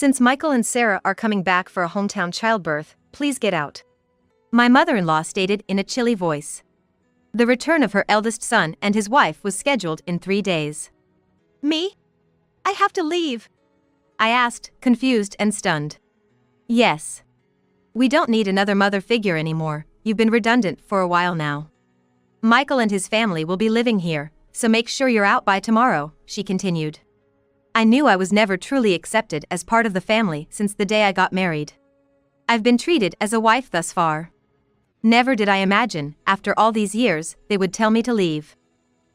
Since Michael and Sarah are coming back for a hometown childbirth, please get out. My mother-in-law stated in a chilly voice. The return of her eldest son and his wife was scheduled in 3 days. Me? I have to leave? I asked, confused and stunned. Yes. We don't need another mother figure anymore, you've been redundant for a while now. Michael and his family will be living here, so make sure you're out by tomorrow, she continued. I knew I was never truly accepted as part of the family since the day I got married. I've been treated as a wife thus far. Never did I imagine, after all these years, they would tell me to leave.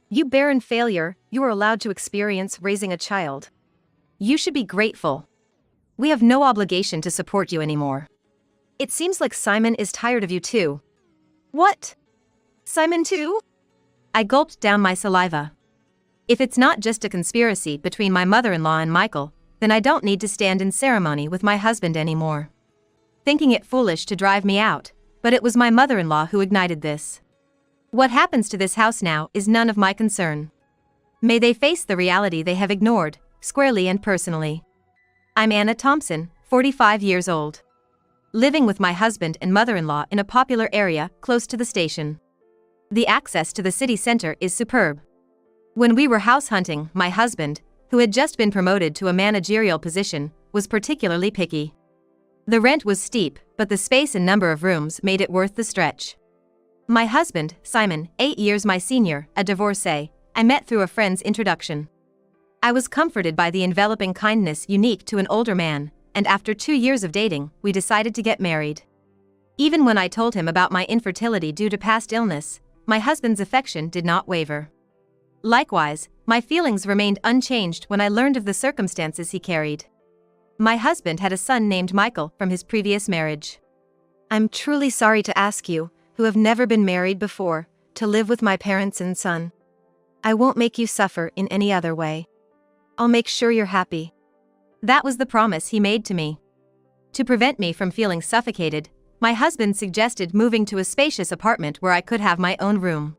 You barren failure, you are allowed to experience raising a child. You should be grateful. We have no obligation to support you anymore. It seems like Simon is tired of you too. What? Simon too? I gulped down my saliva. If it's not just a conspiracy between my mother-in-law and Michael, then I don't need to stand in ceremony with my husband anymore. Thinking it foolish to drive me out, but it was my mother-in-law who ignited this. What happens to this house now is none of my concern. May they face the reality they have ignored, squarely and personally. I'm Anna Thompson, 45 years old. Living with my husband and mother-in-law in a popular area close to the station. The access to the city center is superb. When we were house hunting, my husband, who had just been promoted to a managerial position, was particularly picky. The rent was steep, but the space and number of rooms made it worth the stretch. My husband, Simon, 8 years my senior, a divorcee, I met through a friend's introduction. I was comforted by the enveloping kindness unique to an older man, and after 2 years of dating, we decided to get married. Even when I told him about my infertility due to past illness, my husband's affection did not waver. Likewise, my feelings remained unchanged when I learned of the circumstances he carried. My husband had a son named Michael from his previous marriage. I'm truly sorry to ask you, who have never been married before, to live with my parents and son. I won't make you suffer in any other way. I'll make sure you're happy. That was the promise he made to me. To prevent me from feeling suffocated, my husband suggested moving to a spacious apartment where I could have my own room.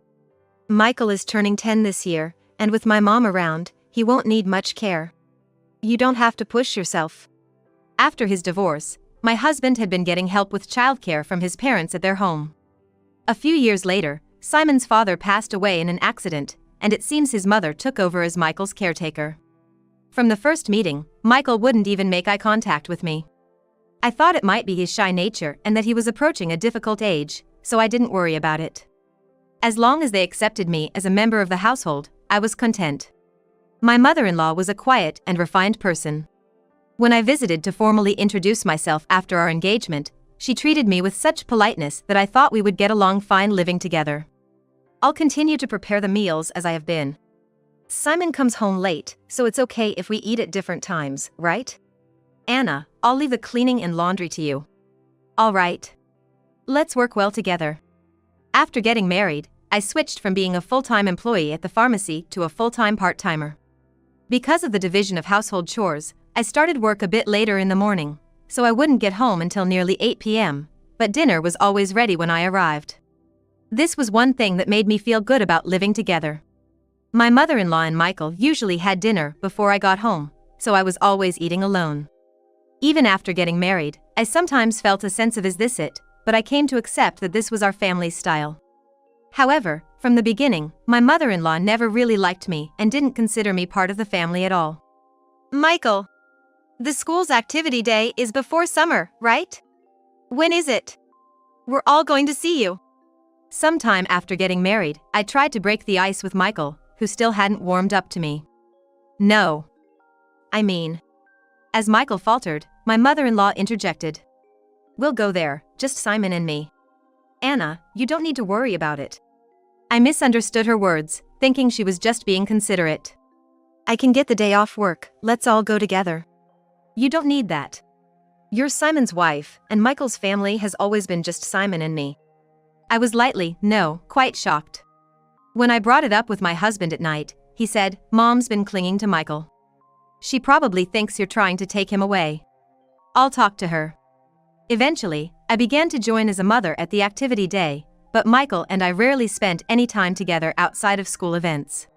Michael is turning 10 this year, and with my mom around, he won't need much care. You don't have to push yourself. After his divorce, my husband had been getting help with childcare from his parents at their home. A few years later, Simon's father passed away in an accident, and it seems his mother took over as Michael's caretaker. From the first meeting, Michael wouldn't even make eye contact with me. I thought it might be his shy nature and that he was approaching a difficult age, so I didn't worry about it. As long as they accepted me as a member of the household, I was content. My mother-in-law was a quiet and refined person. When I visited to formally introduce myself after our engagement, she treated me with such politeness that I thought we would get along fine living together. I'll continue to prepare the meals as I have been. Simon comes home late, so it's okay if we eat at different times, right? Anna, I'll leave the cleaning and laundry to you. All right. Let's work well together. After getting married, I switched from being a full-time employee at the pharmacy to a full-time part-timer. Because of the division of household chores, I started work a bit later in the morning, so I wouldn't get home until nearly 8 p.m., but dinner was always ready when I arrived. This was one thing that made me feel good about living together. My mother-in-law and Michael usually had dinner before I got home, so I was always eating alone. Even after getting married, I sometimes felt a sense of is this it, but I came to accept that this was our family's style. However, from the beginning, my mother-in-law never really liked me and didn't consider me part of the family at all. Michael, the school's activity day is before summer, right? When is it? We're all going to see you. Sometime after getting married, I tried to break the ice with Michael, who still hadn't warmed up to me. No. I mean. As Michael faltered, my mother-in-law interjected. We'll go there, just Simon and me. Anna, you don't need to worry about it. I misunderstood her words, thinking she was just being considerate. I can get the day off work, let's all go together. You don't need that. You're Simon's wife, and Michael's family has always been just Simon and me. I was quite shocked. When I brought it up with my husband at night, he said, Mom's been clinging to Michael. She probably thinks you're trying to take him away. I'll talk to her. Eventually, I began to join as a mother at the activity day, but Michael and I rarely spent any time together outside of school events.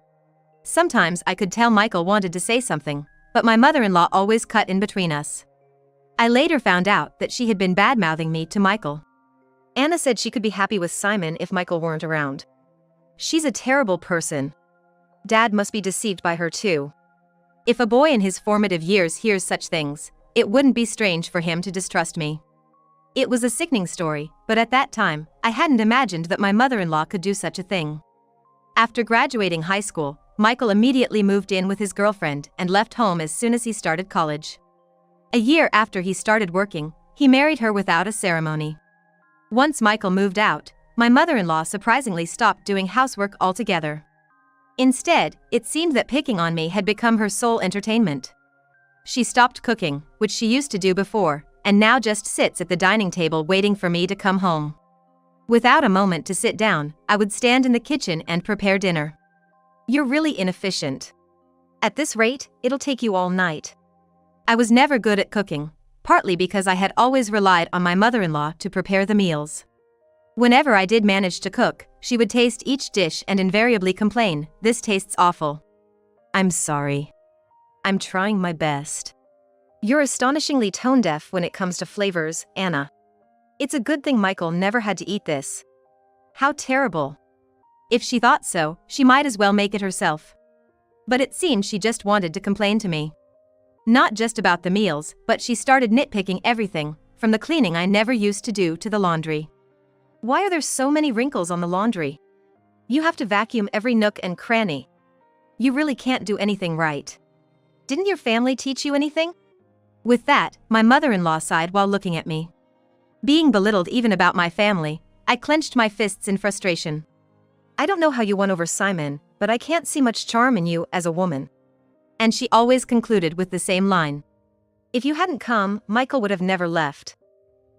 Sometimes I could tell Michael wanted to say something, but my mother-in-law always cut in between us. I later found out that she had been bad-mouthing me to Michael. Anna said she could be happy with Simon if Michael weren't around. She's a terrible person. Dad must be deceived by her too. If a boy in his formative years hears such things, it wouldn't be strange for him to distrust me. It was a sickening story, but at that time, I hadn't imagined that my mother-in-law could do such a thing. After graduating high school, Michael immediately moved in with his girlfriend and left home as soon as he started college. A year after he started working, he married her without a ceremony. Once Michael moved out, my mother-in-law surprisingly stopped doing housework altogether. Instead, it seemed that picking on me had become her sole entertainment. She stopped cooking, which she used to do before, and now just sits at the dining table waiting for me to come home. Without a moment to sit down, I would stand in the kitchen and prepare dinner. You're really inefficient. At this rate, it'll take you all night. I was never good at cooking, partly because I had always relied on my mother-in-law to prepare the meals. Whenever I did manage to cook, she would taste each dish and invariably complain, "This tastes awful." I'm sorry. I'm trying my best. You're astonishingly tone-deaf when it comes to flavors, Anna. It's a good thing Michael never had to eat this. How terrible. If she thought so, she might as well make it herself. But it seemed she just wanted to complain to me. Not just about the meals, but she started nitpicking everything, from the cleaning I never used to do to the laundry. Why are there so many wrinkles on the laundry? You have to vacuum every nook and cranny. You really can't do anything right. Didn't your family teach you anything? With that, my mother-in-law sighed while looking at me. Being belittled even about my family, I clenched my fists in frustration. I don't know how you won over Simon, but I can't see much charm in you as a woman. And she always concluded with the same line. If you hadn't come, Michael would have never left.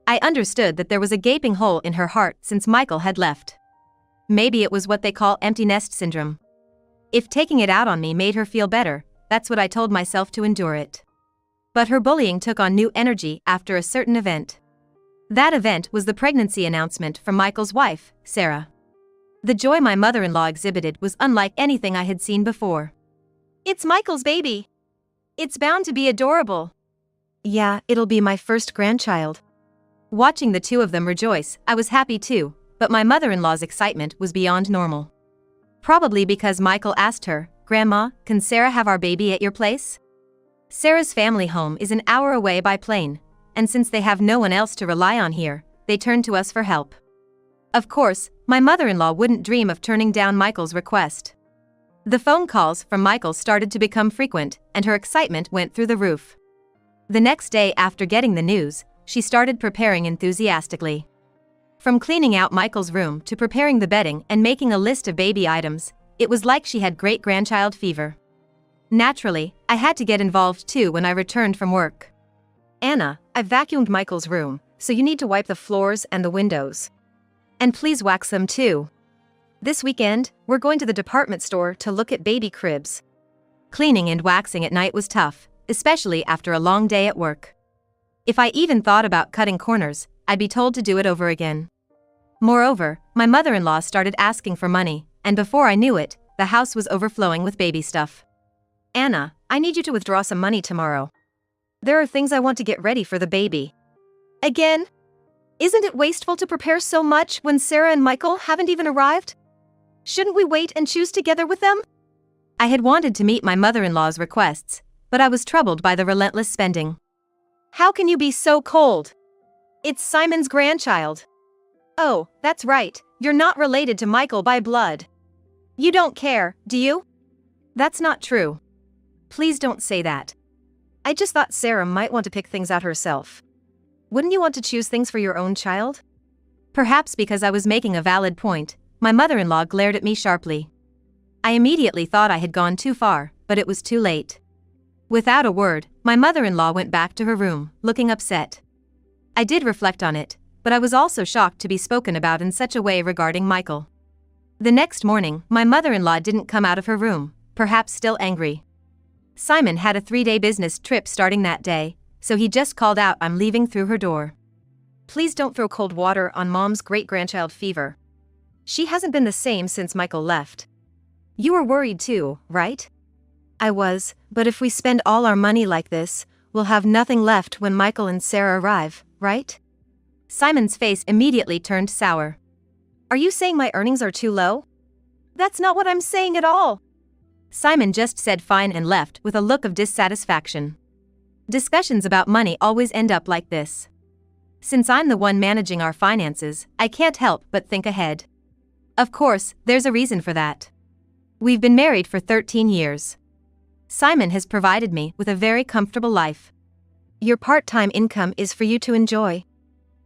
I understood that there was a gaping hole in her heart since Michael had left. Maybe it was what they call empty nest syndrome. If taking it out on me made her feel better, that's what I told myself to endure it. But her bullying took on new energy after a certain event. That event was the pregnancy announcement from Michael's wife, Sarah. The joy my mother-in-law exhibited was unlike anything I had seen before. It's Michael's baby. It's bound to be adorable. Yeah, it'll be my first grandchild. Watching the two of them rejoice, I was happy too, but my mother-in-law's excitement was beyond normal. Probably because Michael asked her, "Grandma, can Sarah have our baby at your place?" Sarah's family home is an hour away by plane, and since they have no one else to rely on here, they turned to us for help. Of course, my mother-in-law wouldn't dream of turning down Michael's request. The phone calls from Michael started to become frequent, and her excitement went through the roof. The next day after getting the news, she started preparing enthusiastically. From cleaning out Michael's room to preparing the bedding and making a list of baby items, it was like she had great-grandchild fever. Naturally, I had to get involved too when I returned from work. Anna, I've vacuumed Michael's room, so you need to wipe the floors and the windows. And please wax them too. This weekend, we're going to the department store to look at baby cribs. Cleaning and waxing at night was tough, especially after a long day at work. If I even thought about cutting corners, I'd be told to do it over again. Moreover, my mother-in-law started asking for money, and before I knew it, the house was overflowing with baby stuff. Anna, I need you to withdraw some money tomorrow. There are things I want to get ready for the baby. Again? Isn't it wasteful to prepare so much when Sarah and Michael haven't even arrived? Shouldn't we wait and choose together with them? I had wanted to meet my mother-in-law's requests, but I was troubled by the relentless spending. How can you be so cold? It's Simon's grandchild. Oh, that's right, you're not related to Michael by blood. You don't care, do you? That's not true. Please don't say that. I just thought Sarah might want to pick things out herself. Wouldn't you want to choose things for your own child? Perhaps because I was making a valid point, my mother-in-law glared at me sharply. I immediately thought I had gone too far, but it was too late. Without a word, my mother-in-law went back to her room, looking upset. I did reflect on it, but I was also shocked to be spoken about in such a way regarding Michael. The next morning, my mother-in-law didn't come out of her room, perhaps still angry. Simon had a 3-day business trip starting that day, so he just called out, "I'm leaving," through her door. Please don't throw cold water on Mom's great-grandchild fever. She hasn't been the same since Michael left. You were worried too, right? I was, but if we spend all our money like this, we'll have nothing left when Michael and Sarah arrive, right? Simon's face immediately turned sour. Are you saying my earnings are too low? That's not what I'm saying at all. Simon just said fine and left with a look of dissatisfaction. Discussions about money always end up like this. Since I'm the one managing our finances, I can't help but think ahead. Of course, there's a reason for that. We've been married for 13 years. Simon has provided me with a very comfortable life. Your part-time income is for you to enjoy.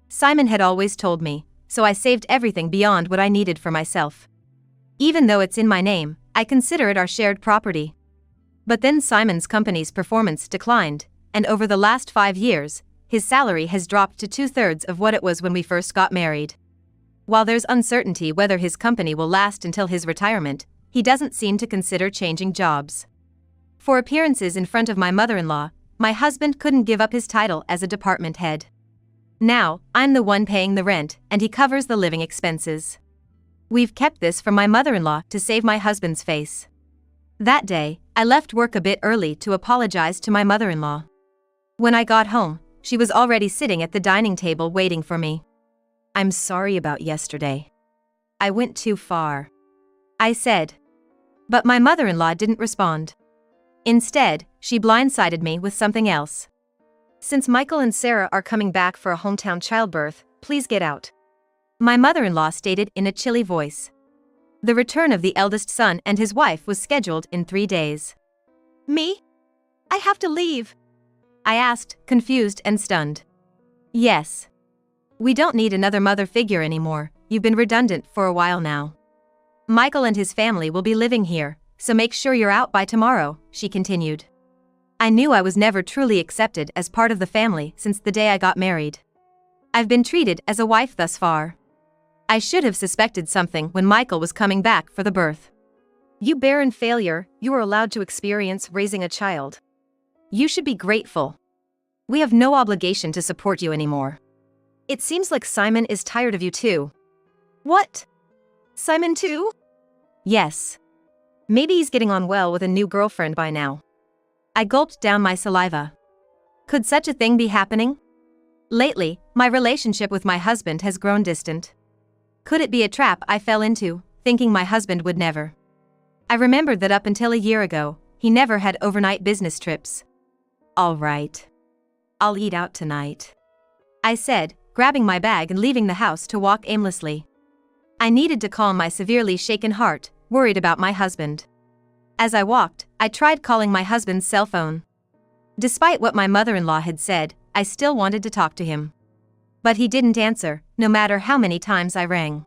Simon had always told me, so I saved everything beyond what I needed for myself. Even though it's in my name, I consider it our shared property. But then Simon's company's performance declined, and over the last 5 years, his salary has dropped to 2/3 of what it was when we first got married. While there's uncertainty whether his company will last until his retirement, he doesn't seem to consider changing jobs. For appearances in front of my mother-in-law, my husband couldn't give up his title as a department head. Now, I'm the one paying the rent, and he covers the living expenses. We've kept this from my mother-in-law to save my husband's face. That day, I left work a bit early to apologize to my mother-in-law. When I got home, she was already sitting at the dining table waiting for me. I'm sorry about yesterday. I went too far, I said. But my mother-in-law didn't respond. Instead, she blindsided me with something else. Since Michael and Sarah are coming back for a hometown childbirth, please get out. My mother-in-law stated in a chilly voice. The return of the eldest son and his wife was scheduled in 3 days. Me? I have to leave? I asked, confused and stunned. Yes. We don't need another mother figure anymore, you've been redundant for a while now. Michael and his family will be living here, so make sure you're out by tomorrow, she continued. I knew I was never truly accepted as part of the family since the day I got married. I've been treated as a wife thus far. I should have suspected something when Michael was coming back for the birth. You barren failure, you were allowed to experience raising a child. You should be grateful. We have no obligation to support you anymore. It seems like Simon is tired of you too. What? Simon too? Yes. Maybe he's getting on well with a new girlfriend by now. I gulped down my saliva. Could such a thing be happening? Lately, my relationship with my husband has grown distant. Could it be a trap I fell into, thinking my husband would never? I remembered that up until a year ago, he never had overnight business trips. All right. I'll eat out tonight, I said, grabbing my bag and leaving the house to walk aimlessly. I needed to calm my severely shaken heart, worried about my husband. As I walked, I tried calling my husband's cell phone. Despite what my mother-in-law had said, I still wanted to talk to him. But he didn't answer, no matter how many times I rang.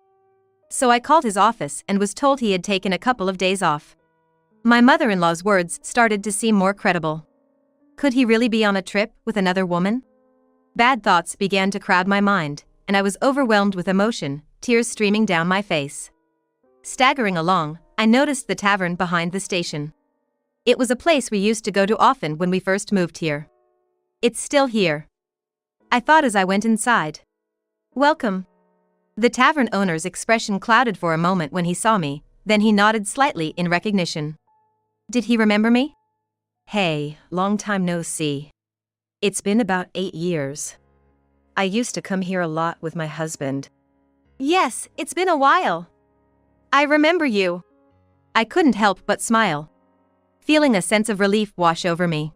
So I called his office and was told he had taken a couple of days off. My mother-in-law's words started to seem more credible. Could he really be on a trip with another woman? Bad thoughts began to crowd my mind, and I was overwhelmed with emotion, tears streaming down my face. Staggering along, I noticed the tavern behind the station. It was a place we used to go to often when we first moved here. It's still here, I thought as I went inside. Welcome. The tavern owner's expression clouded for a moment when he saw me, then he nodded slightly in recognition. Did he remember me? Hey, long time no see. It's been about 8 years. I used to come here a lot with my husband. Yes, it's been a while. I remember you. I couldn't help but smile, feeling a sense of relief wash over me.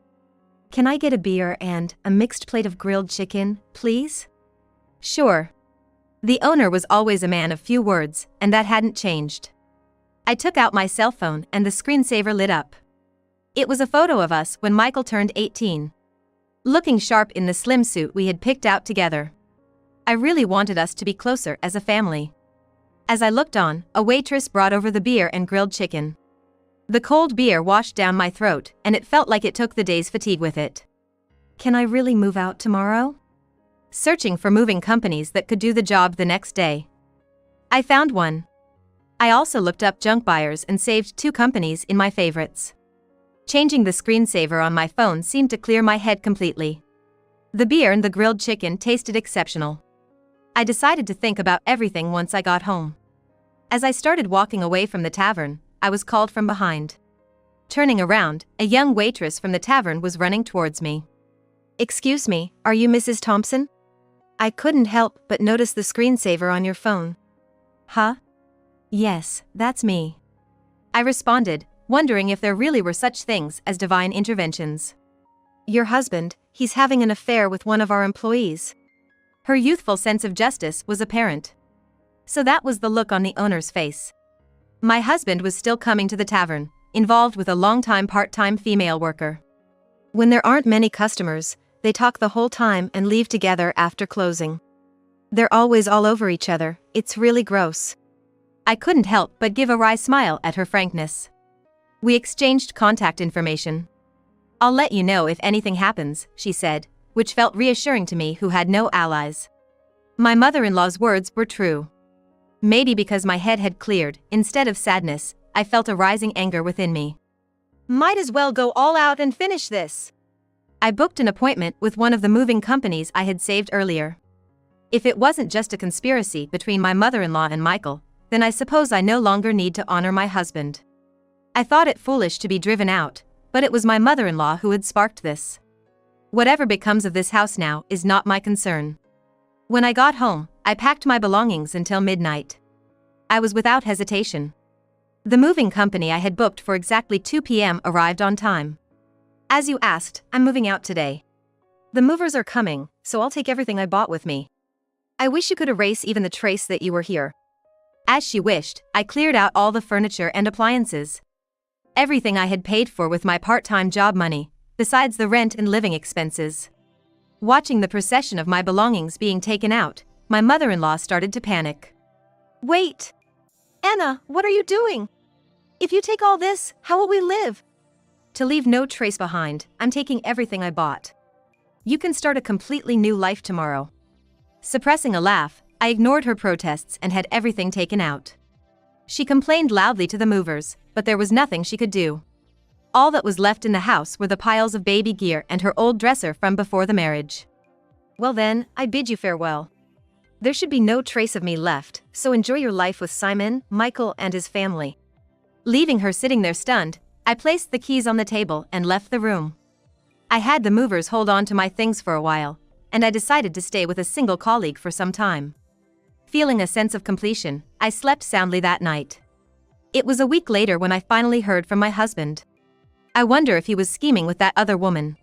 Can I get a beer and a mixed plate of grilled chicken, please? Sure. The owner was always a man of few words, and that hadn't changed. I took out my cell phone and the screensaver lit up. It was a photo of us when Michael turned 18. Looking sharp in the slim suit we had picked out together. I really wanted us to be closer as a family. As I looked on, a waitress brought over the beer and grilled chicken. The cold beer washed down my throat, and it felt like it took the day's fatigue with it. Can I really move out tomorrow? Searching for moving companies that could do the job the next day. I found one. I also looked up junk buyers and saved 2 companies in my favorites. Changing the screensaver on my phone seemed to clear my head completely. The beer and the grilled chicken tasted exceptional. I decided to think about everything once I got home. As I started walking away from the tavern, I was called from behind. Turning around, a young waitress from the tavern was running towards me. Excuse me, are you Mrs. Thompson? I couldn't help but notice the screensaver on your phone. Huh? Yes, that's me. I responded, wondering if there really were such things as divine interventions. Your husband, he's having an affair with one of our employees. Her youthful sense of justice was apparent. So that was the look on the owner's face. My husband was still coming to the tavern, involved with a long-time part-time female worker. When there aren't many customers, they talk the whole time and leave together after closing. They're always all over each other, it's really gross. I couldn't help but give a wry smile at her frankness. We exchanged contact information. I'll let you know if anything happens, she said, which felt reassuring to me who had no allies. My mother-in-law's words were true. Maybe because my head had cleared, instead of sadness, I felt a rising anger within me. Might as well go all out and finish this. I booked an appointment with one of the moving companies I had saved earlier. If it wasn't just a conspiracy between my mother-in-law and Michael, then I suppose I no longer need to honor my husband. I thought it foolish to be driven out, but it was my mother-in-law who had sparked this. Whatever becomes of this house now is not my concern. When I got home, I packed my belongings until midnight. I was without hesitation. The moving company I had booked for exactly 2 p.m. arrived on time. As you asked, I'm moving out today. The movers are coming, so I'll take everything I bought with me. I wish you could erase even the trace that you were here. As she wished, I cleared out all the furniture and appliances. Everything I had paid for with my part-time job money, besides the rent and living expenses. Watching the procession of my belongings being taken out, my mother-in-law started to panic. Wait! Anna, what are you doing? If you take all this, how will we live? To leave no trace behind, I'm taking everything I bought. You can start a completely new life tomorrow. Suppressing a laugh, I ignored her protests and had everything taken out. She complained loudly to the movers, but there was nothing she could do. All that was left in the house were the piles of baby gear and her old dresser from before the marriage. Well then, I bid you farewell. There should be no trace of me left, so enjoy your life with Simon, Michael, and his family. Leaving her sitting there stunned, I placed the keys on the table and left the room. I had the movers hold on to my things for a while, and I decided to stay with a single colleague for some time. Feeling a sense of completion, I slept soundly that night. It was a week later when I finally heard from my husband. I wonder if he was scheming with that other woman.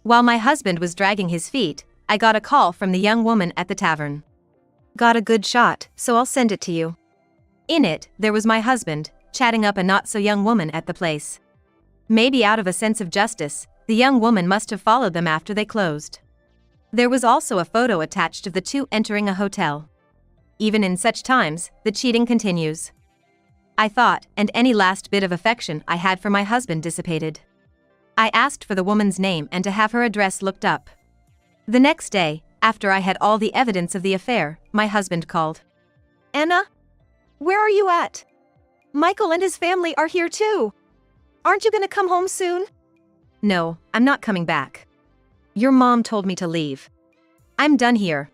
While my husband was dragging his feet, I got a call from the young woman at the tavern. Got a good shot, so I'll send it to you. In it, there was my husband, chatting up a not-so-young woman at the place. Maybe out of a sense of justice, the young woman must have followed them after they closed. There was also a photo attached of the two entering a hotel. Even in such times, the cheating continues. I thought, and any last bit of affection I had for my husband dissipated. I asked for the woman's name and to have her address looked up. The next day, after I had all the evidence of the affair, my husband called. Anna? Where are you at? Michael and his family are here too. Aren't you gonna come home soon? No, I'm not coming back. Your mom told me to leave. I'm done here.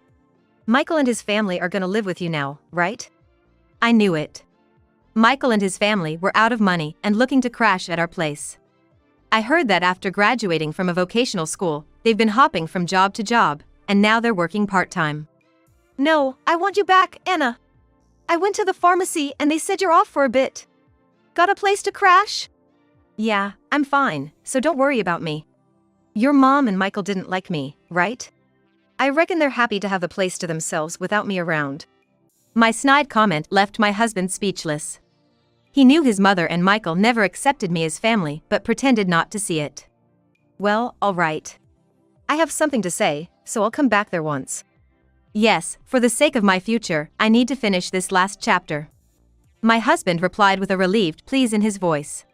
Michael and his family are gonna live with you now, right? I knew it. Michael and his family were out of money and looking to crash at our place. I heard that after graduating from a vocational school, they've been hopping from job to job, and now they're working part-time. No, I want you back, Anna. I went to the pharmacy and they said you're off for a bit. Got a place to crash? Yeah, I'm fine, so don't worry about me. Your mom and Michael didn't like me, right? I reckon they're happy to have the place to themselves without me around. My snide comment left my husband speechless. He knew his mother and Michael never accepted me as family but pretended not to see it. Well, all right. I have something to say, so I'll come back there once. Yes, for the sake of my future, I need to finish this last chapter. My husband replied with a relieved please in his voice.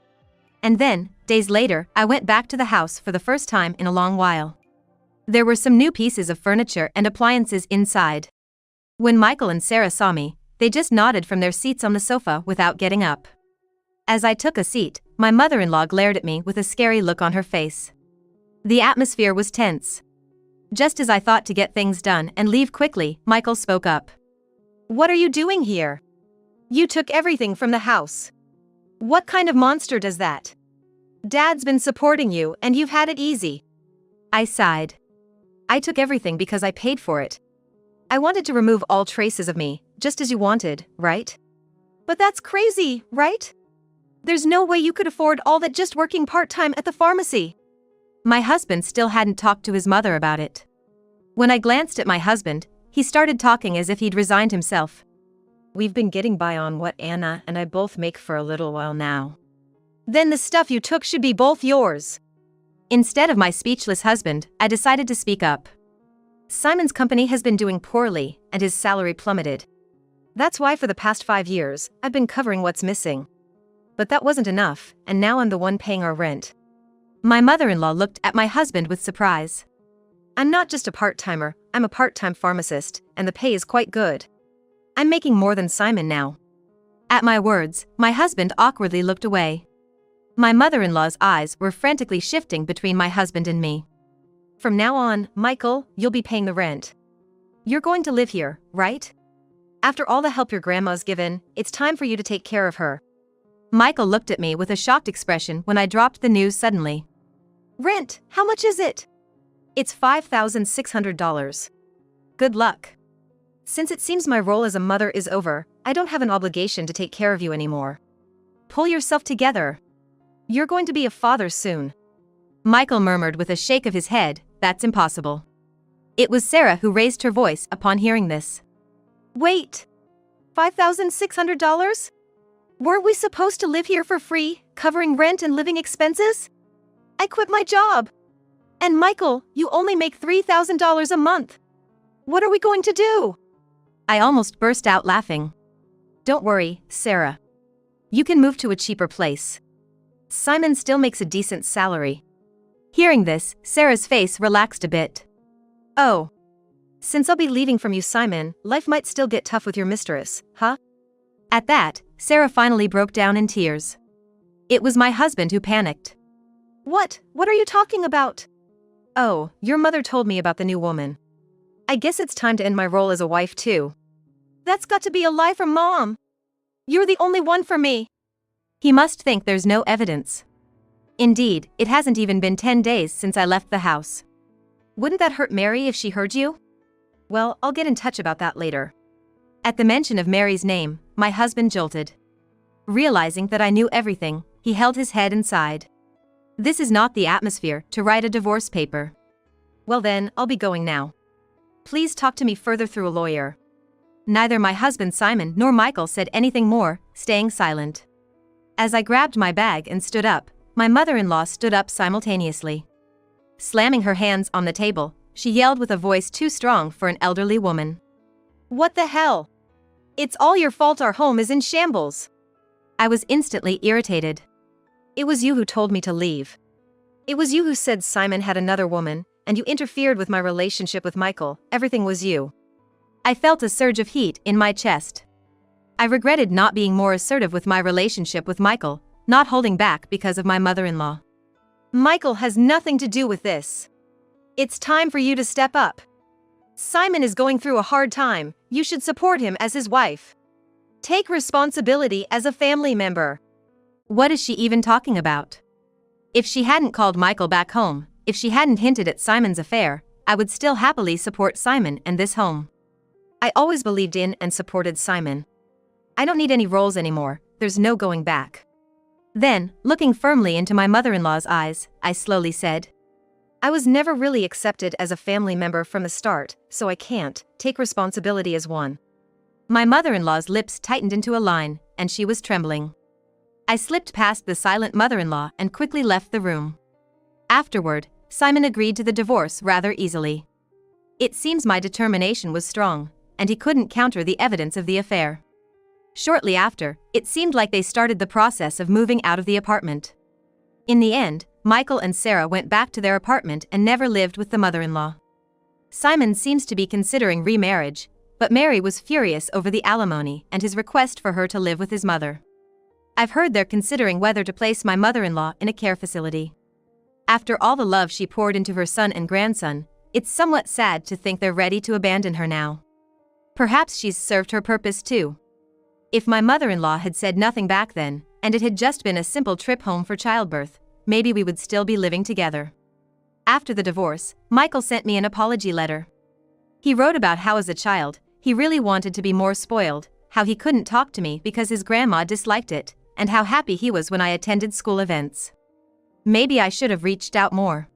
And then, days later, I went back to the house for the first time in a long while. There were some new pieces of furniture and appliances inside. When Michael and Sarah saw me, they just nodded from their seats on the sofa without getting up. As I took a seat, my mother-in-law glared at me with a scary look on her face. The atmosphere was tense. Just as I thought to get things done and leave quickly, Michael spoke up. What are you doing here? You took everything from the house. What kind of monster does that? Dad's been supporting you and you've had it easy. I sighed. I took everything because I paid for it. I wanted to remove all traces of me, just as you wanted, right? But that's crazy, right? There's no way you could afford all that just working part-time at the pharmacy. My husband still hadn't talked to his mother about it. When I glanced at my husband, he started talking as if he'd resigned himself. We've been getting by on what Anna and I both make for a little while now. Then the stuff you took should be both yours. Instead of my speechless husband, I decided to speak up. Simon's company has been doing poorly, and his salary plummeted. That's why for the past 5 years, I've been covering what's missing. But that wasn't enough, and now I'm the one paying our rent. My mother-in-law looked at my husband with surprise. I'm not just a part-timer, I'm a part-time pharmacist, and the pay is quite good. I'm making more than Simon now. At my words, my husband awkwardly looked away. My mother-in-law's eyes were frantically shifting between my husband and me. From now on, Michael, you'll be paying the rent. You're going to live here, right? After all the help your grandma's given, it's time for you to take care of her. Michael looked at me with a shocked expression when I dropped the news suddenly. Rent, how much is it? It's $5,600. Good luck. Since it seems my role as a mother is over, I don't have an obligation to take care of you anymore. Pull yourself together. You're going to be a father soon. Michael murmured with a shake of his head, that's impossible. It was Sarah who raised her voice upon hearing this. Wait! $5,600? Weren't we supposed to live here for free, covering rent and living expenses? I quit my job. And Michael, you only make $3,000 a month. What are we going to do? I almost burst out laughing. Don't worry, Sarah. You can move to a cheaper place. Simon still makes a decent salary. Hearing this, Sarah's face relaxed a bit. Oh. Since I'll be leaving from you, Simon, life might still get tough with your mistress, huh? At that, Sarah finally broke down in tears. It was my husband who panicked. What? What are you talking about? Oh, your mother told me about the new woman. I guess it's time to end my role as a wife too. That's got to be a lie from Mom. You're the only one for me. He must think there's no evidence. Indeed, it hasn't even been 10 days since I left the house. Wouldn't that hurt Mary if she heard you? Well, I'll get in touch about that later. At the mention of Mary's name, my husband jolted. Realizing that I knew everything, he held his head and sighed. This is not the atmosphere to write a divorce paper. Well then, I'll be going now. Please talk to me further through a lawyer. Neither my husband Simon nor Michael said anything more, staying silent. As I grabbed my bag and stood up, my mother-in-law stood up simultaneously. Slamming her hands on the table, she yelled with a voice too strong for an elderly woman. What the hell? It's all your fault our home is in shambles. I was instantly irritated. It was you who told me to leave. It was you who said Simon had another woman, and you interfered with my relationship with Michael. Everything was you. I felt a surge of heat in my chest. I regretted not being more assertive with my relationship with Michael, not holding back because of my mother-in-law. Michael has nothing to do with this. It's time for you to step up. Simon is going through a hard time, you should support him as his wife. Take responsibility as a family member. What is she even talking about? If she hadn't called Michael back home, if she hadn't hinted at Simon's affair, I would still happily support Simon and this home. I always believed in and supported Simon. I don't need any roles anymore, there's no going back. Then, looking firmly into my mother-in-law's eyes, I slowly said, I was never really accepted as a family member from the start, so I can't take responsibility as one. My mother-in-law's lips tightened into a line, and she was trembling. I slipped past the silent mother-in-law and quickly left the room. Afterward, Simon agreed to the divorce rather easily. It seems my determination was strong, and he couldn't counter the evidence of the affair. Shortly after, it seemed like they started the process of moving out of the apartment. In the end, Michael and Sarah went back to their apartment and never lived with the mother-in-law. Simon seems to be considering remarriage, but Mary was furious over the alimony and his request for her to live with his mother. I've heard they're considering whether to place my mother-in-law in a care facility. After all the love she poured into her son and grandson, it's somewhat sad to think they're ready to abandon her now. Perhaps she's served her purpose too. If my mother-in-law had said nothing back then, and it had just been a simple trip home for childbirth, maybe we would still be living together. After the divorce, Michael sent me an apology letter. He wrote about how as a child, he really wanted to be more spoiled, how he couldn't talk to me because his grandma disliked it, and how happy he was when I attended school events. Maybe I should have reached out more.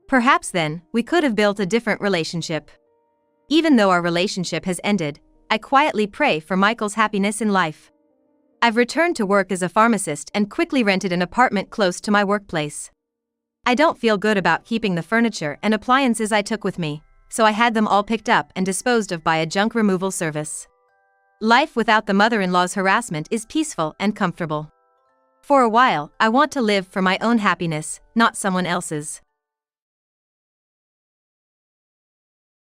Perhaps then, we could have built a different relationship. Even though our relationship has ended, I quietly pray for Michael's happiness in life. I've returned to work as a pharmacist and quickly rented an apartment close to my workplace. I don't feel good about keeping the furniture and appliances I took with me, so I had them all picked up and disposed of by a junk removal service. Life without the mother-in-law's harassment is peaceful and comfortable. For a while, I want to live for my own happiness, not someone else's.